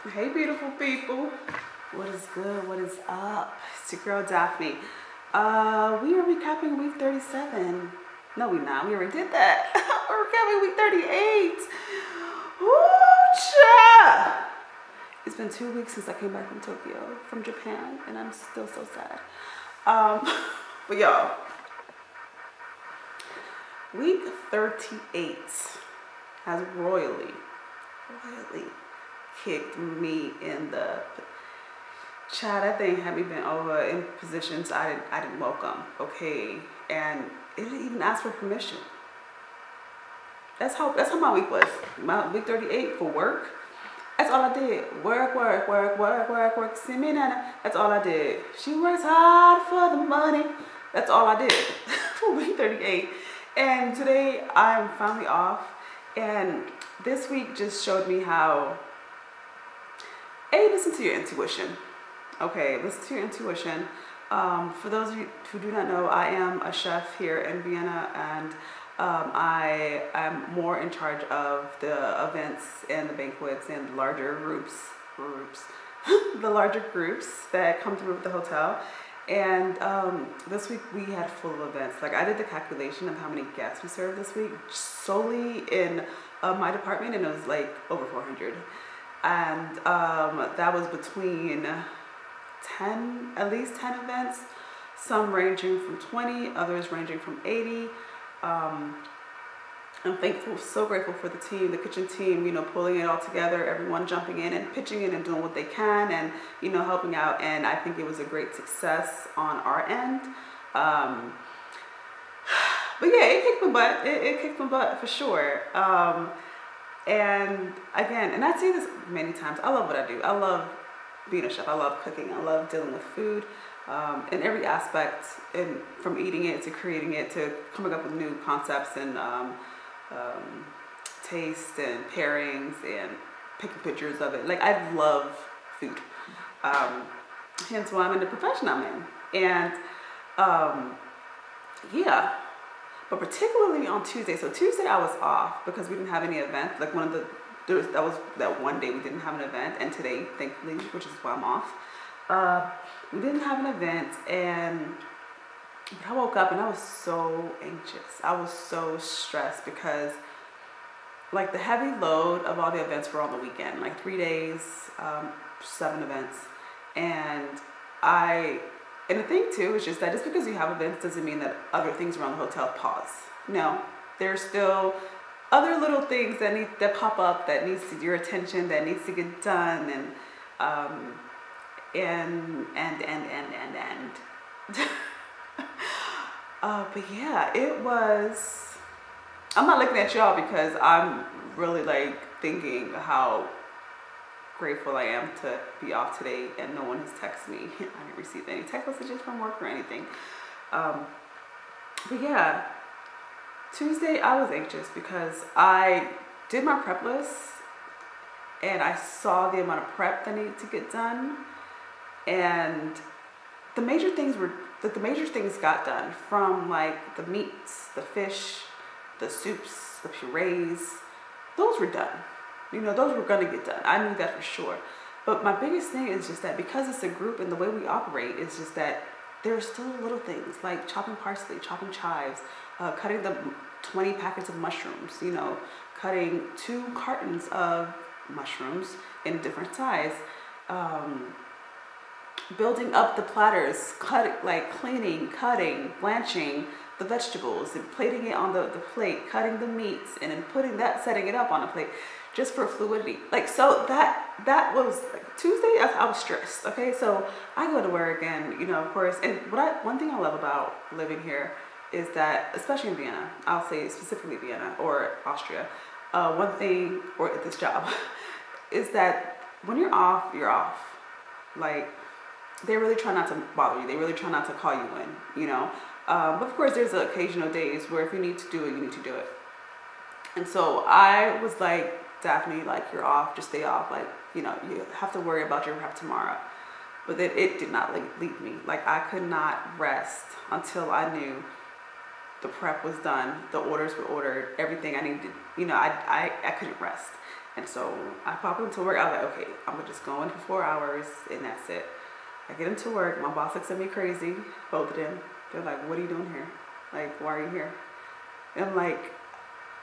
Hey, beautiful people. What is good? What is up? It's your girl Daphne. We are recapping week 37. No, we not. We already did that. We're recapping week 38. Woo-cha! It's been 2 weeks since I came back from Tokyo, from Japan, and I'm still so sad. Um, but y'all, week 38 has royally kicked me in the chat. That thing had me bent over in positions I didn't welcome. Okay, and it didn't even ask for permission. That's how my week was. My week 38 for work. That's all I did. Work. See me, Nana. That's all I did. She works hard for the money. That's all I did for week 38. And today I'm finally off. And this week just showed me how, listen to your intuition. Okay, listen to your intuition. For those of you who do not know, I am a chef here in Vienna, and I am more in charge of the events and the banquets and the larger groups, the larger groups that come through the hotel. And this week we had full of events. Like, I did the calculation of how many guests we served this week solely in my department, and it was like over 400. And that was between at least 10 events, some ranging from 20, others ranging from 80. I'm thankful, so grateful for the team, the kitchen team, pulling it all together, everyone jumping in and pitching in and doing what they can and, helping out. And I think it was a great success on our end. But yeah, it kicked my butt. It kicked my butt for sure. And again, and I say this many times, I love what I do. I love being a chef. I love cooking. I love dealing with food in every aspect, and from eating it to creating it to coming up with new concepts and taste and pairings and picking pictures of it. Like, I love food. Hence why I'm in the profession I'm in. And yeah. But particularly on Tuesday. So Tuesday I was off because we didn't have any events. Like, that was that one day we didn't have an event, and today, thankfully, which is why I'm off, we didn't have an event. And I woke up and I was so anxious. I was so stressed because, like, the heavy load of all the events were on the weekend, like 3 days, 7 events, and the thing too is just that just because you have events doesn't mean that other things around the hotel pause. No, there's still other little things that pop up that needs your attention, that needs to get done, and but yeah, it was. I'm not looking at y'all because I'm really like thinking how grateful I am to be off today, and no one has texted me. I didn't receive any text messages from work or anything. But yeah, Tuesday I was anxious because I did my prep list and I saw the amount of prep that needed to get done, and the major things got done, from like the meats, the fish, the soups, the purees. Those were done. Those were going to get done. I knew that for sure. But my biggest thing is just that because it's a group and the way we operate is just that there are still little things like chopping parsley, chopping chives, cutting the 20 packets of mushrooms, cutting 2 cartons of mushrooms in different size, building up the platters, cleaning, cutting, blanching the vegetables and plating it on the plate, cutting the meats and then setting it up on a plate, just for fluidity. Like, so that was like Tuesday. I was stressed. Okay, so I go to work and of course, and one thing I love about living here is that, especially in Vienna, I'll say specifically Vienna or Austria, one thing, or at this job, is that when you're off, you're off. Like, they really try not to bother you. They really try not to call you in, But of course, there's occasional days where if you need to do it, you need to do it. And so I was like, Daphne, like, you're off, just stay off. Like, you have to worry about your prep tomorrow. But then it did not leave me. Like, I could not rest until I knew the prep was done, the orders were ordered, everything I needed. I couldn't rest. And so I pop into work. I was like, okay, I'm gonna just go in for 4 hours and that's it. I get into work. My boss looks at me crazy. Both of them. They're like, what are you doing here? Like, why are you here? And I'm like,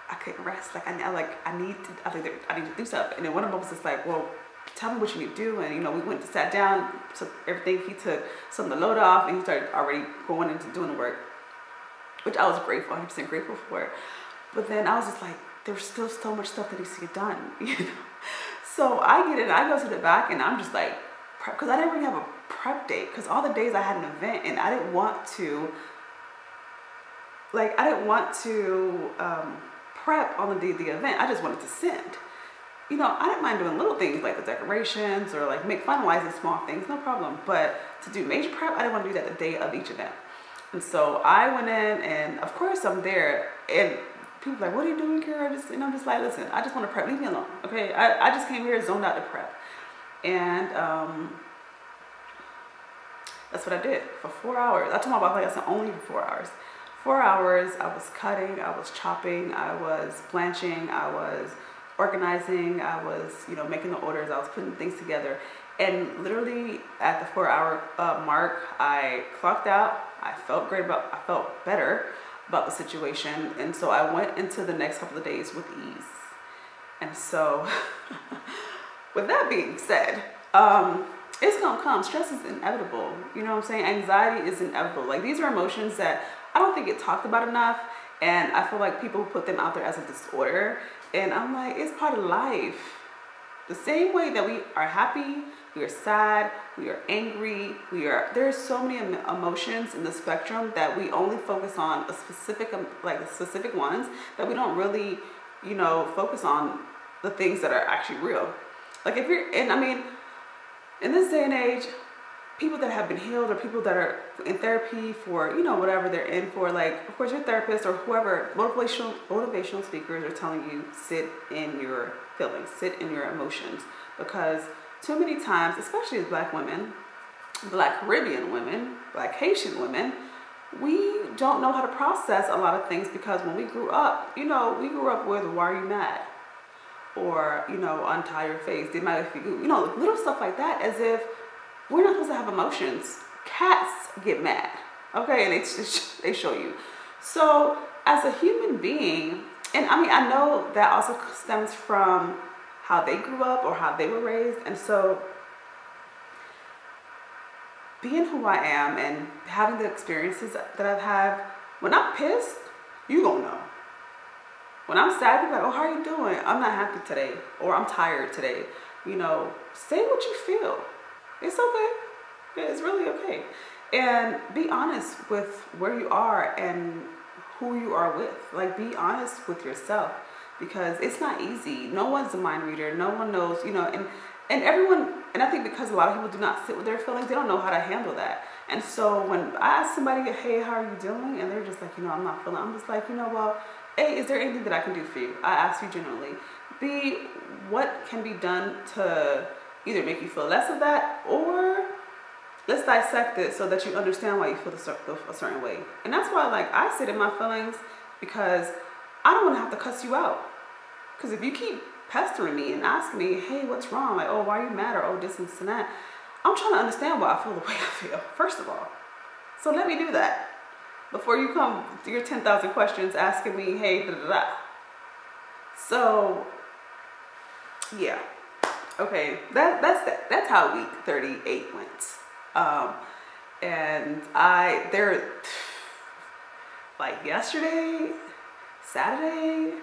I couldn't rest. Like, I need to do stuff. And then one of them was just like, well, tell me what you need to do. And, you know, we went to sat down, took everything. He took some of the load off and he started already going into doing the work, which I was grateful, 100% grateful for. But then I was just like, there's still so much stuff that needs to get done, you know? So I get in, I go to the back and I'm just like, because I didn't really have a prep date, because all the days I had an event and I didn't want to prep on the day of the event. I just wanted to send. You know, I didn't mind doing little things like the decorations or like make finalizing small things, no problem. But to do major prep, I didn't want to do that the day of each event. And so I went in and of course I'm there and people are like, what are you doing, Kara? And I'm just like, listen, I just want to prep, leave me alone, okay? I just came here zoned out to prep. And that's what I did for 4 hours. I told my boss, like I said, only for 4 hours. 4 hours, I was cutting, I was chopping, I was blanching, I was organizing, I was, you know, making the orders, I was putting things together. And literally at the 4 hour mark, I clocked out. I felt better about the situation. And so I went into the next couple of days with ease. And so with that being said, it's gonna come. Stress is inevitable. You know what I'm saying? Anxiety is inevitable. Like, these are emotions that I don't think get talked about enough. And I feel like people put them out there as a disorder. And I'm like, it's part of life. The same way that we are happy, we are sad, we are angry, there's so many emotions in the spectrum that we only focus on specific ones, that we don't really, you know, focus on the things that are actually real. Like, in this day and age, people that have been healed or people that are in therapy for, you know, whatever they're in for, like, of course, your therapist or whoever, motivational speakers are telling you, sit in your feelings, sit in your emotions. Because too many times, especially as Black women, Black Caribbean women, Black Haitian women, we don't know how to process a lot of things, because when we grew up, you know, we grew up with, why are you mad? Or, you know, untie your face, did my life be good? You know, little stuff like that, as if we're not supposed to have emotions. Cats get mad, okay, and they show you. So as a human being, and I mean, I know that also stems from how they grew up or how they were raised. And so being who I am and having the experiences that I've had, when I'm pissed, you gonna know. When I'm sad, people are like, oh, how are you doing? I'm not happy today, or I'm tired today. You know, say what you feel. It's okay. It's really okay. And be honest with where you are and who you are with. Like, be honest with yourself, because it's not easy. No one's a mind reader. No one knows, you know, and everyone, and I think because a lot of people do not sit with their feelings, they don't know how to handle that. And so when I ask somebody, hey, how are you doing? And they're just like, you know, I'm not feeling, I'm just like, you know, well, A, is there anything that I can do for you? I ask you generally. B, what can be done to either make you feel less of that, or let's dissect it so that you understand why you feel a certain way. And that's why, like, I sit in my feelings, because I don't want to have to cuss you out. Because if you keep pestering me and asking me, hey, what's wrong? Like, oh, why are you mad? Or, oh, this and that. I'm trying to understand why I feel the way I feel, first of all. So let me do that before you come to your 10,000 questions asking me, hey, da-da-da. So, yeah. Okay, that's how week 38 went. And like yesterday, Saturday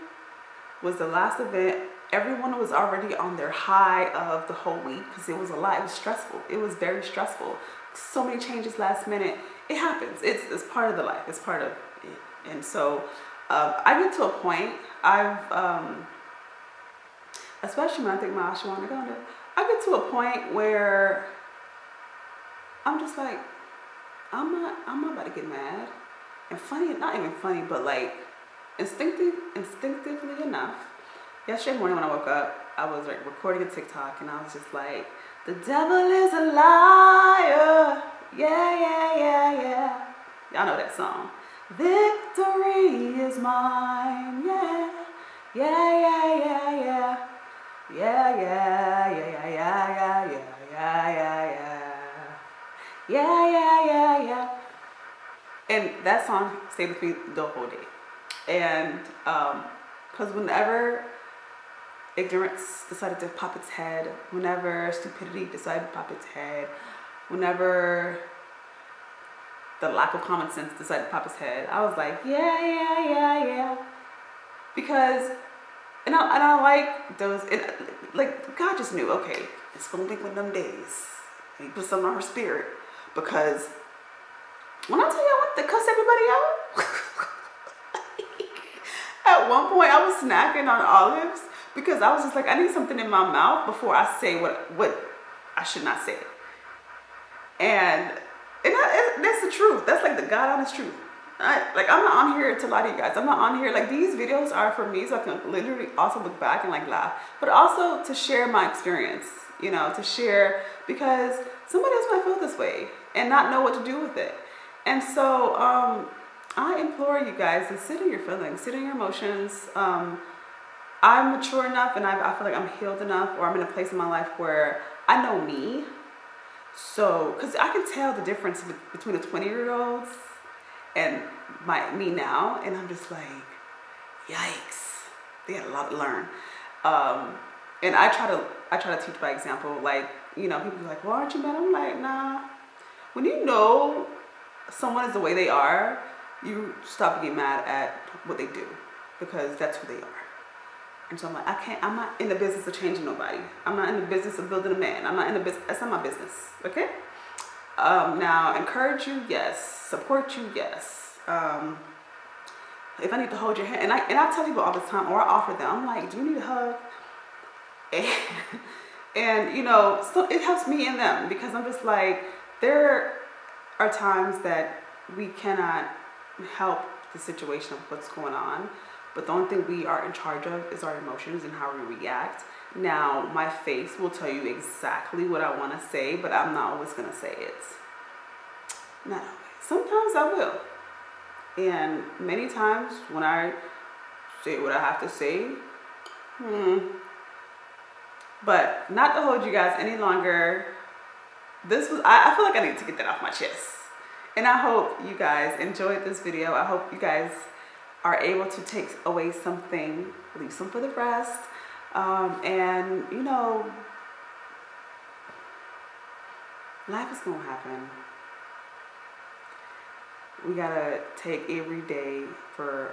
was the last event. Everyone was already on their high of the whole week, because it was a lot. It was stressful. It was very stressful. So many changes last minute. It happens. It's part of the life. It's part of it. And so I get to a point, especially when I think my ashwagandha gonna, I get to a point where I'm just like, I'm not about to get mad. And funny, not even funny, but like instinctively enough, yesterday morning when I woke up, I was like recording a TikTok, and I was just like, the devil is a liar. Yeah, yeah, yeah, yeah. Y'all know that song. Victory is mine. Yeah, yeah, yeah, yeah, yeah. Yeah, yeah, yeah, yeah, yeah, yeah, yeah, yeah, yeah. Yeah, yeah, yeah, yeah. And that song stayed with me the whole day. And because whenever ignorance decided to pop its head, whenever stupidity decided to pop its head, whenever the lack of common sense decided to pop its head, I was like, yeah, yeah, yeah, yeah. Because, and I like those, like, God just knew, okay, it's going to be one of them days. And he put something on her spirit. Because when I tell you I went to cuss everybody out, at one point I was snacking on olives because I was just like, I need something in my mouth before I say what I should not say. And that's the truth. That's like the God honest truth. I'm not on here to lie to you guys. I'm not on here, like, these videos are for me so I can literally also look back and like laugh, but also to share my experience, to share, because somebody else might feel this way and not know what to do with it. And so I implore you guys to sit in your feelings, sit in your emotions. I'm mature enough and I feel like I'm healed enough, or I'm in a place in my life where I know me. So, because I can tell the difference between the 20-year-olds and me now, and I'm just like, yikes, they had a lot to learn. And I try to teach by example. Like, people are like, well, aren't you mad? I'm like, nah. When you know someone is the way they are, you stop getting mad at what they do, because that's who they are. And so I'm like, I'm not in the business of changing nobody. I'm not in the business of building a man. I'm not in the business, that's not my business, okay? Now, encourage you, yes. Support you, yes. If I need to hold your hand, and I tell people all the time, or I offer them, I'm like, do you need a hug? And so it helps me and them, because I'm just like, there are times that we cannot help the situation of what's going on, but the only thing we are in charge of is our emotions and how we react. Now, my face will tell you exactly what I want to say, but I'm not always going to say it. Not always. Sometimes I will. And many times when I say what I have to say, but not to hold you guys any longer. I feel like I need to get that off my chest. And I hope you guys enjoyed this video. I hope you guys are able to take away something, leave some for the rest. And life is gonna happen. We gotta take every day for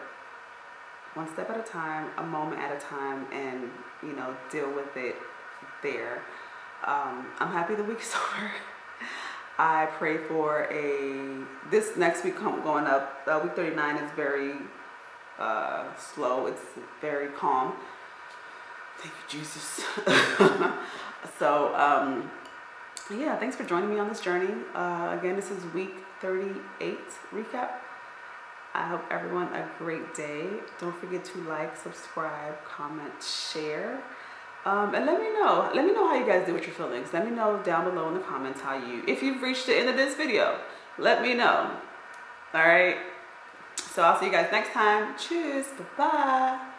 one step at a time, a moment at a time, and deal with it there. I'm happy the week's over. I pray for this next week going up, week 39 is very slow. It's very calm. Thank you, Jesus. So, yeah, thanks for joining me on this journey. Again, this is week 38 recap. I hope everyone a great day. Don't forget to like, subscribe, comment, share. And let me know how you guys do with your feelings. Let me know down below in the comments if you've reached the end of this video, let me know. All right. So I'll see you guys next time. Cheers. Bye-bye.